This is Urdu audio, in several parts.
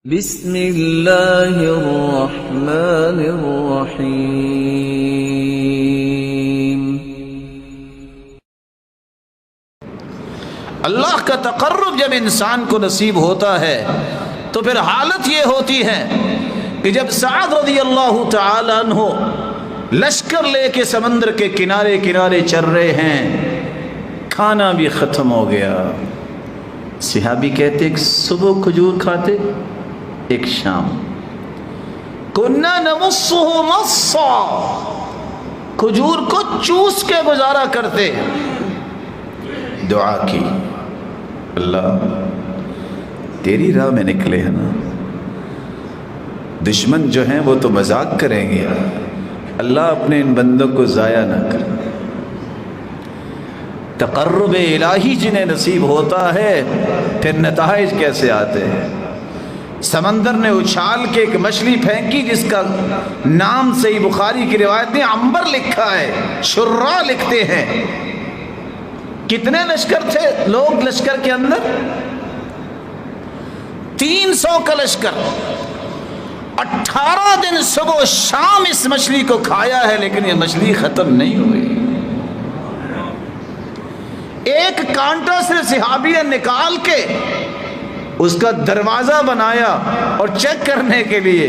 بسم اللہ الرحمن الرحیم۔ اللہ کا تقرب جب انسان کو نصیب ہوتا ہے تو پھر حالت یہ ہوتی ہے کہ جب سعد رضی اللہ تعالی عنہ لشکر لے کے سمندر کے کنارے کنارے چل رہے ہیں، کھانا بھی ختم ہو گیا۔ صحابی کہتے ایک صبح کھجور کھاتے، ایک شام۔ کننا نمصہ مصا، کھجور کو چوس کے گزارا کرتے۔ دعا کی، اللہ تیری راہ میں نکلے ہیں نا، دشمن جو ہیں وہ تو مذاق کریں گے، اللہ اپنے ان بندوں کو ضائع نہ کر۔ تقرب الہی جنہیں نصیب ہوتا ہے پھر نتائج کیسے آتے ہیں۔ سمندر نے اچھال کے ایک مچھلی پھینکی جس کا نام صحیح بخاری کی روایت میں عنبر لکھا ہے، شرا لکھتے ہیں۔ کتنے لشکر تھے لوگ لشکر کے اندر؟ 300 کا لشکر۔ 18 دن صبح و شام اس مچھلی کو کھایا ہے لیکن یہ مچھلی ختم نہیں ہوئی۔ ایک کانٹا سے صحابی نے نکال کے اس کا دروازہ بنایا اور چیک کرنے کے لیے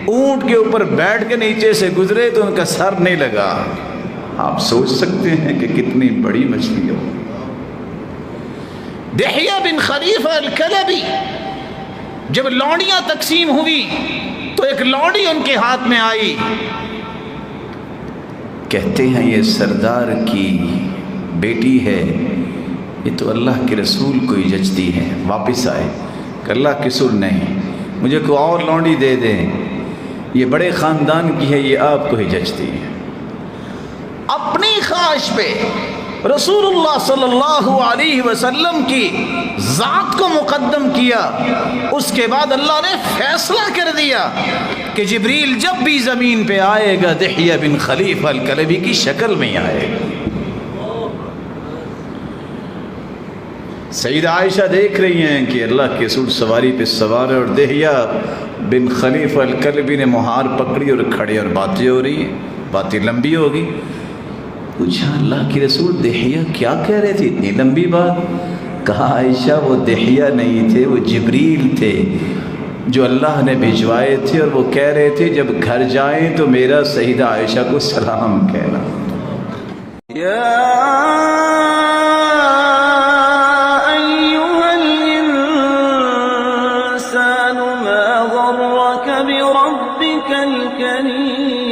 اونٹ کے اوپر بیٹھ کے نیچے سے گزرے تو ان کا سر نہیں لگا۔ آپ سوچ سکتے ہیں کہ کتنی بڑی مچھلی ہو۔ دحیہ بن خلیفہ الکلبی جب لوڑیاں تقسیم ہوئی تو ایک لوڑی ان کے ہاتھ میں آئی، کہتے ہیں یہ سردار کی بیٹی ہے، یہ تو اللہ کے رسول کو ہی جچتی ہے۔ واپس آئے کہ اللہ کے رسول نہیں، مجھے کوئی اور لونڈی دے دیں، یہ بڑے خاندان کی ہے، یہ آپ کو ہی جچتی ہے۔ اپنی خواہش پہ رسول اللہ صلی اللہ علیہ وسلم کی ذات کو مقدم کیا۔ اس کے بعد اللہ نے فیصلہ کر دیا کہ جبریل جب بھی زمین پہ آئے گا دحیہ بن خلیفہ الکلبی کی شکل میں ہی آئے گا۔ سیدہ عائشہ دیکھ رہی ہیں کہ اللہ کے رسول سواری پہ سوار ہے اور دحیہ بن خلیفہ الکلبی نے مہار پکڑی اور کھڑے، اور باتیں ہو رہی ہیں، باتیں لمبی ہوگی۔ پوچھا اللہ کے رسول دحیہ کیا کہہ رہے تھے اتنی لمبی بات؟ کہا عائشہ وہ دحیہ نہیں تھے، وہ جبریل تھے جو اللہ نے بھجوائے تھے، اور وہ کہہ رہے تھے جب گھر جائیں تو میرا سیدہ عائشہ کو سلام کہنا۔ بربك الكريم